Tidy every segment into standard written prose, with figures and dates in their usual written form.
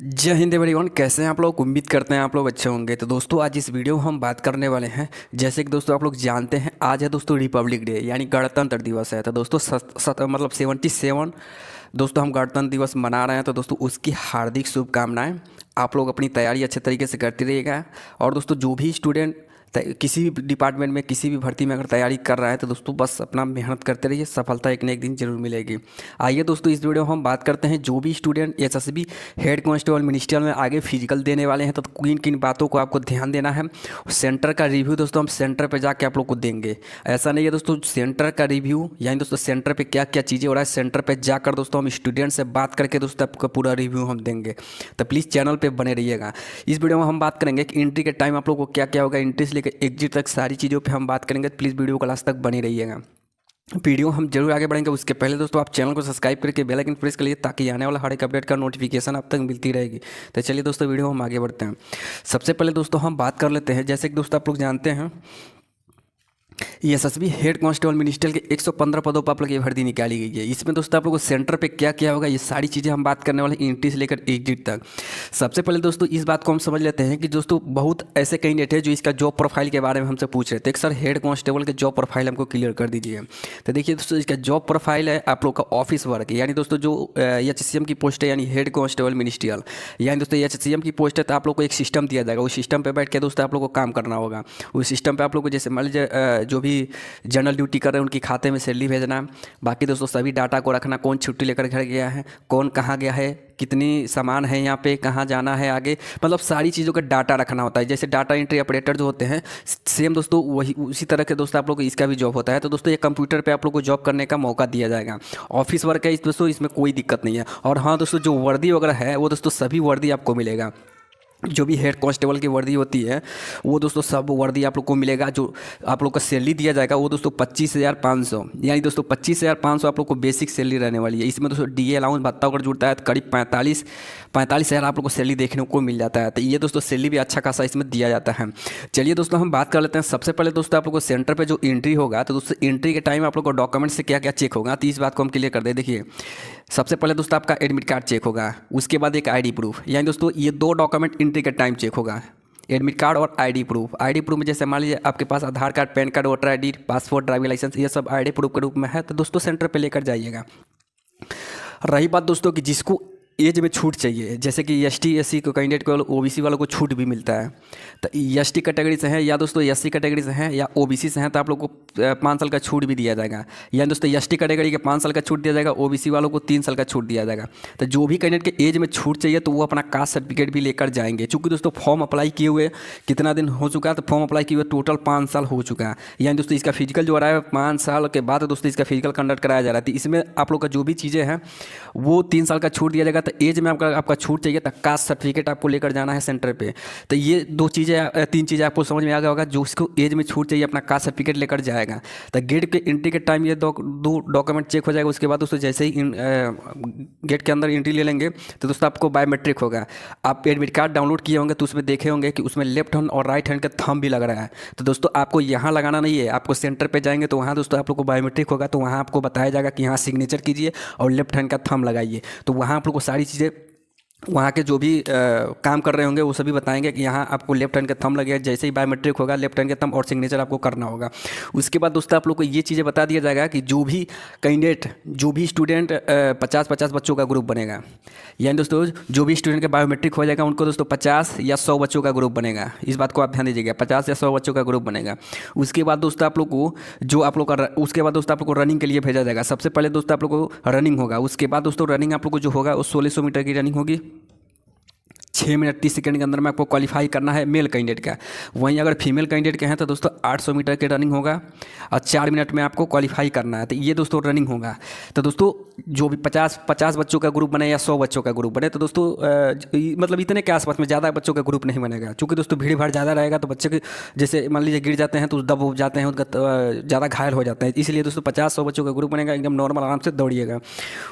जय हिंद एवरीवन, कैसे हैं आप लोग। उम्मीद करते हैं आप लोग अच्छे होंगे। तो दोस्तों आज इस वीडियो में हम बात करने वाले हैं, जैसे कि दोस्तों आप लोग जानते हैं आज है दोस्तों रिपब्लिक डे यानी गणतंत्र दिवस है। तो दोस्तों मतलब 77 दोस्तों हम गणतंत्र दिवस मना रहे हैं। तो दोस्तों उसकी हार्दिक शुभकामनाएं। आप लोग अपनी तैयारी अच्छे तरीके से करते रहिएगा। और दोस्तों जो भी स्टूडेंट किसी भी डिपार्टमेंट में किसी भी भर्ती में अगर तैयारी कर रहा है तो दोस्तों बस अपना मेहनत करते रहिए, सफलता एक न एक दिन जरूर मिलेगी। आइए दोस्तों इस वीडियो में हम बात करते हैं जो भी student SSB head constable ministerial में आगे फिजिकल देने वाले हैं तो किन किन बातों को आपको ध्यान देना है। सेंटर का रिव्यू दोस्तों हम सेंटर पर जाके आप लोग को देंगे। ऐसा नहीं है दोस्तों, सेंटर का रिव्यू यानी दोस्तों सेंटर पर क्या क्या चीज़ें हो रहा है सेंटर पर जाकर दोस्तों हम स्टूडेंट से बात करके दोस्तों आपका पूरा रिव्यू हम देंगे। तो प्लीज़ चैनल पर बने रहिएगा। इस वीडियो में हम बात करेंगे कि एंट्री के टाइम आप लोग को क्या क्या होगा, एंट्री से लेकर एग्जिट तक सारी चीज़ों पे हम बात करेंगे। तो प्लीज़ वीडियो को लास्ट तक बने रहिएगा। वीडियो हम जरूर आगे बढ़ेंगे। उसके पहले दोस्तों आप चैनल को सब्सक्राइब करके बेल आइकन प्रेस कर लीजिए ताकि आने वाला हर एक अपडेट का नोटिफिकेशन आप तक मिलती रहेगी। तो चलिए दोस्तों वीडियो हम आगे बढ़ते हैं। सबसे पहले दोस्तों हम बात कर लेते हैं, जैसे कि दोस्तों आप लोग जानते हैं एसएसबी हेड कांस्टेबल मिनिस्ट्रियल के 115 पदों पर आप लोग ये भर्ती निकाली गई है। इसमें दोस्तों आप लोगों को सेंटर पे क्या क्या होगा ये सारी चीज़ें हम बात करने वाले हैं, एंट्री से लेकर एग्जिट तक। सबसे पहले दोस्तों इस बात को हम समझ लेते हैं कि दोस्तों बहुत ऐसे कैंडिडेट हैं जो इसका जॉब प्रोफाइल के बारे में हमसे पूछ रहे थे कि सर हेड कांस्टेबल के जॉब प्रोफाइल हमको क्लियर कर दीजिए। तो देखिए दोस्तों इसका जॉब प्रोफाइल है आप लोग का ऑफिस वर्क, यानी दोस्तों जो एचसीएम की पोस्ट है यानी हेड कांस्टेबल मिनिस्ट्रियल, यानी दोस्तों एचसीएम की पोस्ट है तो आप लोग को एक सिस्टम दिया जाएगा। उस सिस्टम पर बैठ के दोस्तों आप लोग को काम करना होगा। उस सिस्टम पर आप लोग को जैसे मान लीजिए जो भी जनरल ड्यूटी कर रहे हैं उनकी खाते में सैलरी भेजना। बाकी दोस्तों सभी डाटा को रखना, कौन छुट्टी लेकर घर गया है, कौन कहाँ गया है, कितनी सामान है यहाँ पे, कहाँ जाना है आगे, मतलब सारी चीज़ों का डाटा रखना होता है। जैसे डाटा एंट्री ऑपरेटर जो होते हैं सेम दोस्तों वही उसी तरह के दोस्तों आप लोग को इसका भी जॉब होता है। तो दोस्तों ये कंप्यूटर पे आप लोग को जॉब करने का मौका दिया जाएगा। ऑफिस वर्क है दोस्तों, इसमें कोई दिक्कत नहीं है। और हाँ दोस्तों जो वर्दी वगैरह है वो दोस्तों सभी वर्दी आपको मिलेगा। जो भी हेड कांस्टेबल की वर्दी होती है वो दोस्तों सब वर्दी आप लोग को मिलेगा। जो आप लोग का सैलरी दिया जाएगा वो दोस्तों 25,500 यानी दोस्तों 25,500 आप लोग को बेसिक सैलरी रहने वाली है। इसमें दोस्तों डीए अलाउंस भत्ता अगर जुड़ता है तो करीब 45,000 आप लोग को सैलरी देखने को मिल जाता है। तो ये दोस्तों सैलरी भी अच्छा खासा इसमें दिया जाता है। चलिए दोस्तों हम बात कर लेते हैं। सबसे पहले दोस्तों आप लोग को सेंटर पर जो एंट्री होगा तो दोस्तों एंट्री के टाइम आप लोग को डॉक्यूमेंट से क्या क्या चेक होगा तो इस बात को हम क्लियर कर दें। देखिए सबसे पहले दोस्तों आपका एडमिट कार्ड चेक होगा, उसके बाद एक आईडी प्रूफ, यानी दोस्तों ये दो डॉक्यूमेंट एंट्री के टाइम चेक होगा, एडमिट कार्ड और आईडी प्रूफ। आईडी प्रूफ में जैसे मान लीजिए आपके पास Aadhaar card, PAN card, voter ID, passport, driving licence, ये सब आईडी प्रूफ के रूप में है तो दोस्तों सेंटर पे लेकर जाइएगा। रही बात दोस्तों कि जिसको एज में छूट चाहिए, जैसे कि एसटी एससी को कैंडिडेट को ओबीसी वालों को छूट भी मिलता है। तो एसटी कैटेगरी से हैं या दोस्तों एससी कैटेगरी से हैं या ओबीसी से हैं तो आप लोग को 5 साल का छूट भी दिया जाएगा। या दोस्तों एसटी कैटेगरी के 5 साल का छूट दिया जाएगा, ओबीसी वालों को 3 साल का छूट दिया जाएगा। तो जो भी कैंडिडेट के एज में छूट चाहिए तो वो अपना कास्ट सर्टिफिकेट भी लेकर जाएंगे। चूँकि दोस्तों फॉर्म अप्लाई किए हुए कितना दिन हो चुका है तो फॉर्म अप्लाई किए हुए टोटल 5 साल हो चुका है। यानी दोस्तों इसका फिजिकल जो आ रहा है 5 साल के बाद दोस्तों इसका फिजिकल कंडक्ट कराया जा रहा है। तो इसमें आप लोग का जो भी चीज़ें हैं वो 3 साल का छूट दिया जाएगा। तो एज में आपका छूट चाहिए तो कास्ट सर्टिफिकेट आपको लेकर जाना है सेंटर पे। तो ये 3 चीज़ें आपको समझ में आ गया होगा। जो उसको एज में छूट चाहिए अपना कास्ट सर्टिफिकेट लेकर जाएगा। तो गेट के एंट्री के टाइम ये दो डॉक्यूमेंट चेक हो जाएगा। उसके बाद दोस्तों जैसे ही गेट के अंदर एंट्री ले लेंगे तो दोस्तों आपको बायोमेट्रिक होगा। आप एडमिट कार्ड डाउनलोड किए होंगे तो उसमें देखे होंगे कि उसमें लेफ्ट हैंड और राइट हैंड का थंब भी लग रहा है। तो दोस्तों आपको यहाँ लगाना नहीं है, आपको सेंटर पे जाएंगे तो वहाँ दोस्तों आप लोग को बायोमेट्रिक होगा तो वहाँ आपको बताया जाएगा कि यहाँ सिग्नेचर कीजिए और लेफ्ट हैंड का थंब लगाइए। तो वहाँ आप लोग को सारी चीज़ें वहाँ के जो भी काम कर रहे होंगे वो सभी बताएंगे कि यहाँ आपको लेफ्ट हैंड का थंब लगेगा। जैसे ही बायोमेट्रिक होगा लेफ्ट हैंड का थंब और सिग्नेचर आपको करना होगा। उसके बाद दोस्तों आप लोग को ये चीज़ें बता दिया जाएगा कि जो भी कैंडिडेट जो भी स्टूडेंट 50-50 बच्चों का ग्रुप बनेगा, यानी दोस्तों जो भी स्टूडेंट का बायोमेट्रिक हो जाएगा उनको दोस्तों 50 या 100 बच्चों का ग्रुप बनेगा। इस बात को आप ध्यान दीजिएगा, 50 या 100 बच्चों का ग्रुप बनेगा। उसके बाद दोस्तों आप लोग को उसके बाद दोस्तों आप लोग को रनिंग के लिए भेजा जाएगा। सबसे पहले दोस्तों आप लोग को रनिंग होगा। उसके बाद दोस्तों रनिंग आप लोग को जो होगा वो 1600 मीटर की रनिंग होगी। 6 मिनट 30 सेकंड के अंदर में आपको क्वालिफाई करना है मेल कैंडिडेट का। वहीं अगर फीमेल कैंडिडेट के हैं तो दोस्तों 800 मीटर की रनिंग होगा और 4 मिनट में आपको क्वालिफाई करना है। तो ये दोस्तों रनिंग होगा। तो दोस्तों जो भी 50 बच्चों का ग्रुप बने या 100 बच्चों का ग्रुप बने तो दोस्तों मतलब इतने के आसपास में ज़्यादा बच्चों का ग्रुप नहीं बनेगा। चूँकि दोस्तों भीड़ भाड़ ज़्यादा रहेगा तो बच्चे के जैसे मान लीजिए गिर जाते हैं तो दब उब जाते हैं, उनका ज़्यादा घायल हो जाते हैं। इसलिए दोस्तों 50-100 बच्चों का ग्रुप बनेगा, एकदम नॉर्मल आराम से दौड़िएगा।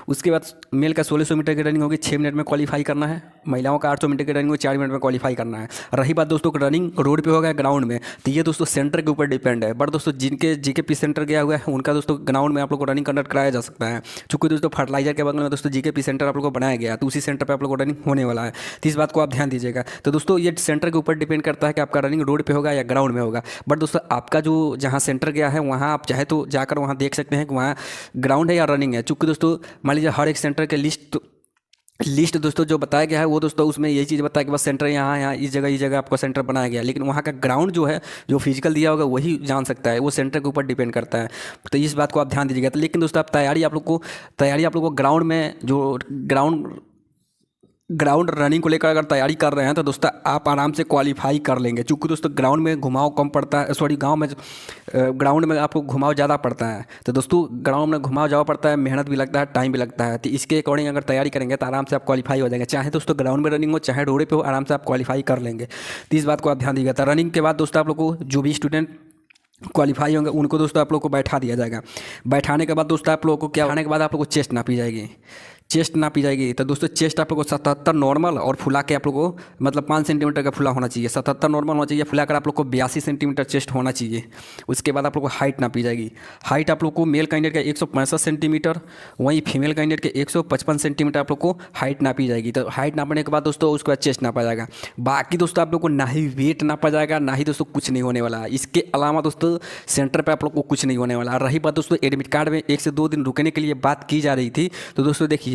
उसके बाद मेल का 1600 मीटर की रनिंग होगी, 6 मिनट में क्वालिफाई करना है। महिलाओं का 800 मिनट की रनिंग में 4 मिनट में क्वालिफाई करना है। रही बात दोस्तों रनिंग रोड पे होगा ग्राउंड में, तो ये दोस्तों सेंटर के ऊपर डिपेंड है। बट दोस्तों जिनके जीकेपी सेंटर गया हुआ है उनका दोस्तों ग्राउंड में आप लोग को रनिंग कंडक्ट कराया जा सकता है। चूँकि दोस्तों फर्टिलाइजर के बगल में दोस्तों जीकेपी सेंटर आप लोग को बनाया गया, तो उसी सेंटर पर आप लोग को रनिंग होने वाला है। तो इस बात को आप ध्यान दीजिएगा। तो दोस्तों ये सेंटर के ऊपर डिपेंड करता है कि आपका रनिंग रोड पे होगा या ग्राउंड में होगा। बट दोस्तों आपका जो जहाँ सेंटर गया है वहाँ आप चाहे तो जाकर वहाँ देख सकते हैं कि वहाँ ग्राउंड है या रनिंग है। चूँकि दोस्तों मान लीजिए हर एक सेंटर के लिस्ट दोस्तों जो बताया गया है वो दोस्तों उसमें यही चीज़ बताया कि बस सेंटर यहाँ इस जगह आपको सेंटर बनाया गया, लेकिन वहाँ का ग्राउंड जो है जो फिजिकल दिया होगा वही जान सकता है, वो सेंटर के ऊपर डिपेंड करता है। तो इस बात को आप ध्यान दीजिएगा। तो लेकिन दोस्तों आप तैयारी आप लोग को ग्राउंड में जो ग्राउंड रनिंग को लेकर अगर तैयारी कर रहे हैं तो दोस्तों आप आराम से क्वालिफाई कर लेंगे। चूँकि दोस्तों ग्राउंड में घुमाव कम पड़ता है, सॉरी ग्राउंड में आपको घुमाव ज़्यादा पड़ता है। तो दोस्तों ग्राउंड में घुमाव ज़्यादा पड़ता है, मेहनत भी लगता है, टाइम भी लगता है। तो इसके अकॉर्डिंग अगर तैयारी करेंगे तो आराम से आप क्वालिफाई हो जाएंगे। चाहे दोस्तों ग्राउंड में रनिंग हो चाहे रोड पे हो, आराम से आप क्वालिफाई कर लेंगे। तो इस बात को आप ध्यान दीजिएगा। तो रनिंग के बाद दोस्तों आप लोग को जो भी स्टूडेंट क्वालिफाई होंगे उनको दोस्तों आप लोग को बैठा दिया जाएगा। बैठाने के बाद दोस्तों आप लोगों को क्या आने के बाद आप लोग को चेस्ट नापी जाएगी। तो दोस्तों चेस्ट आप लोग को 77 नॉर्मल और फुला के आप लोग को मतलब 5 सेंटीमीटर का फुला होना चाहिए। 77 नॉर्मल होना चाहिए, फुला कर आप लोग को 82 सेंटीमीटर चेस्ट होना चाहिए। उसके बाद आप लोग को हाइट नापी जाएगी। हाइट आप लोग को मेल कैंडिडेट का 165 सेंटीमीटर, वहीं फीमेल कैंडिडेट के 155 सेंटीमीटर आप लोग को हाइट नापी जाएगी। तो हाइट नापने के बाद दोस्तों उसके बाद चेस्ट नापा जाएगा। बाकी दोस्तों आप लोग को ना ही वेट नापा जाएगा, ना ही दोस्तों कुछ नहीं होने वाला है। इसके अलावा दोस्तों सेंटर पर आप लोग को कुछ नहीं होने वाला। रही बात दोस्तों एडमिट कार्ड में 1 से 2 दिन रुकने के लिए बात की जा रही थी, तो दोस्तों देखिए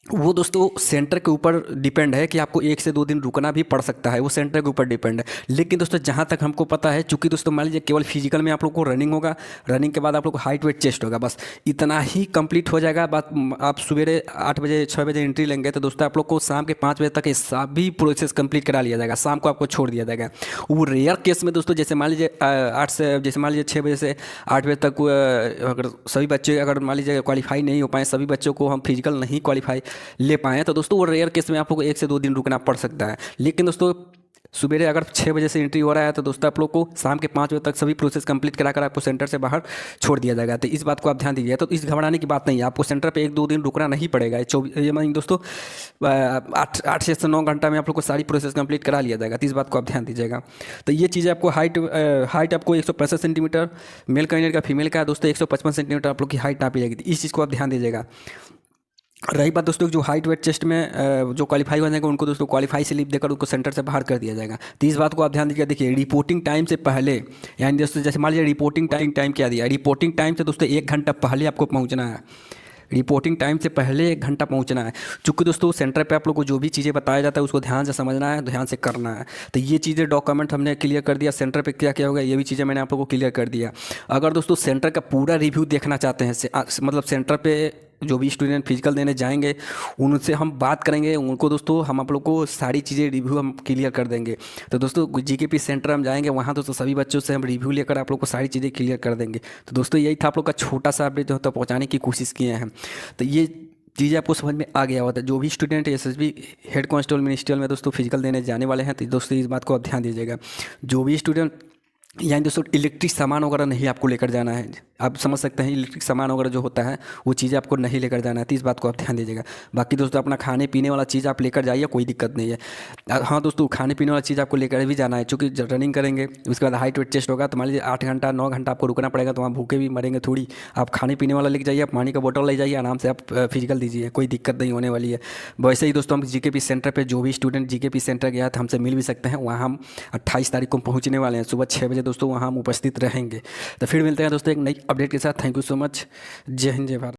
वो दोस्तों सेंटर के ऊपर डिपेंड है कि आपको 1 से 2 दिन रुकना भी पड़ सकता है, वो सेंटर के ऊपर डिपेंड है। लेकिन दोस्तों जहाँ तक हमको पता है, चूँकि दोस्तों मान लीजिए केवल फिजिकल में आप लोग को रनिंग होगा, रनिंग के बाद आप लोग को हाइट वेट चेस्ट होगा, बस इतना ही कंप्लीट हो जाएगा। बात आप सवेरे 8 बजे 6 बजे एंट्री लेंगे तो दोस्तों आप लोग को शाम के 5 बजे तक ये सभी प्रोसेस कंप्लीट करा लिया जाएगा, शाम को आपको छोड़ दिया जाएगा। वो रेयर केस में दोस्तों जैसे मान लीजिए 6 बजे से 8 बजे तक अगर सभी बच्चे अगर मान लीजिए क्वालिफाई नहीं हो पाए, सभी बच्चों को हम फिजिकल नहीं क्वालिफाई ले पाएँ, तो दोस्तों वो रेयर केस में आप लोग को 1 से 2 दिन रुकना पड़ सकता है। लेकिन दोस्तों सुबह अगर 6 बजे से एंट्री हो रहा है तो दोस्तों आप लोग को शाम के 5 बजे तक सभी प्रोसेस कंप्लीट कराकर आपको सेंटर से बाहर छोड़ दिया जाएगा। तो इस बात को आप ध्यान दीजिए। तो इस घबराने की बात नहीं है, आपको सेंटर पे 1-2 दिन रुकना नहीं पड़ेगा। ये मानिए दोस्तों 8 से 9 घंटा में आप लोग को सारी प्रोसेस कंप्लीट करा लिया जाएगा। तो इस बात को आप ध्यान दीजिएगा। तो ये चीज़ें आपको हाइट आपको 165 सेंटीमीटर मेल कैंडिडेट का, फीमेल का दोस्तों 155 सेंटीमीटर आप लोग की हाइट नापी जाएगी। इस चीज़ को आप ध्यान दीजिएगा। रही बात दोस्तों जो हाइट वेट चेस्ट में जो क्वालिफाई हो जाएंगे उनको दोस्तों क्वालिफाई स्लिप देकर उनको सेंटर से बाहर कर दिया जाएगा। तो इस बात को आप ध्यान दीजिए। देखिए रिपोर्टिंग टाइम से पहले, यानी दोस्तों जैसे मान लीजिए रिपोर्टिंग टाइम क्या दिया, रिपोर्टिंग टाइम से दोस्तों 1 घंटा पहले आपको पहुंचना है। रिपोर्टिंग टाइम से पहले 1 घंटा पहुंचना है। चूँकि दोस्तों सेंटर पे आप लोग को जो भी चीज़ें बताया जाता है उसको ध्यान से समझना है, ध्यान से करना है। तो ये चीज़ें डॉक्यूमेंट हमने क्लियर कर दिया, सेंटर पे क्या क्या होगा ये भी चीज़ें मैंने आप लोग को क्लियर कर दिया। अगर दोस्तों सेंटर का पूरा रिव्यू देखना चाहते हैं, मतलब सेंटर पे जो भी स्टूडेंट फिजिकल देने जाएंगे उनसे हम बात करेंगे, उनको दोस्तों हम आप लोग को सारी चीज़ें रिव्यू हम क्लियर कर देंगे। तो दोस्तों जीकेपी सेंटर हम जाएंगे, वहाँ दोस्तों सभी बच्चों से हम रिव्यू लेकर आप लोग को सारी चीज़ें क्लियर कर देंगे। तो दोस्तों यही था आप लोग का छोटा सा अपडेट जो तो पहुँचाने की कोशिश किए हैं। तो ये चीज़ें आपको समझ में आ गया होता है। जो भी student SSB head constable ministerial में दोस्तों फिजिकल देने जाने वाले हैं, तो दोस्तों इस बात को आप ध्यान दीजिएगा। जो भी स्टूडेंट यानी दोस्तों इलेक्ट्रिक सामान वगैरह नहीं आपको लेकर जाना है। आप समझ सकते हैं इलेक्ट्रिक सामान वगैरह जो होता है वो चीज़ें आपको नहीं लेकर जाना है। तो इस बात को आप ध्यान दीजिएगा। बाकी दोस्तों अपना खाने पीने वाला चीज़ आप लेकर जाइए, कोई दिक्कत नहीं है। हाँ दोस्तों खाने पीने वाला चीज़ आपको लेकर भी जाना है, चूँकि रनिंग करेंगे उसके बाद हाइट वेट चेस्ट होगा, तो मान लीजिए 8 घंटा 9 घंटा आपको रुकना पड़ेगा, तो वहाँ भूखे भी मरेंगे थोड़ी। आप खाने पीने वाला लेकर जाइए, पानी का बोतल ले जाइए, आराम से आप फिजिकल दीजिए, कोई दिक्कत नहीं होने वाली है। वैसे ही दोस्तों हम जीकेपी सेंटर पर जो भी स्टूडेंट जीकेपी सेंटर गया था हमसे मिल भी सकते हैं। वहाँ हम 28 तारीख को पहुँचने वाले हैं, सुबह 6 बजे दोस्तों वहाँ हम उपस्थित रहेंगे। तो फिर मिलते हैं दोस्तों एक नई अपडेट के साथ। Thank you so much. जय हिंद जय भारत।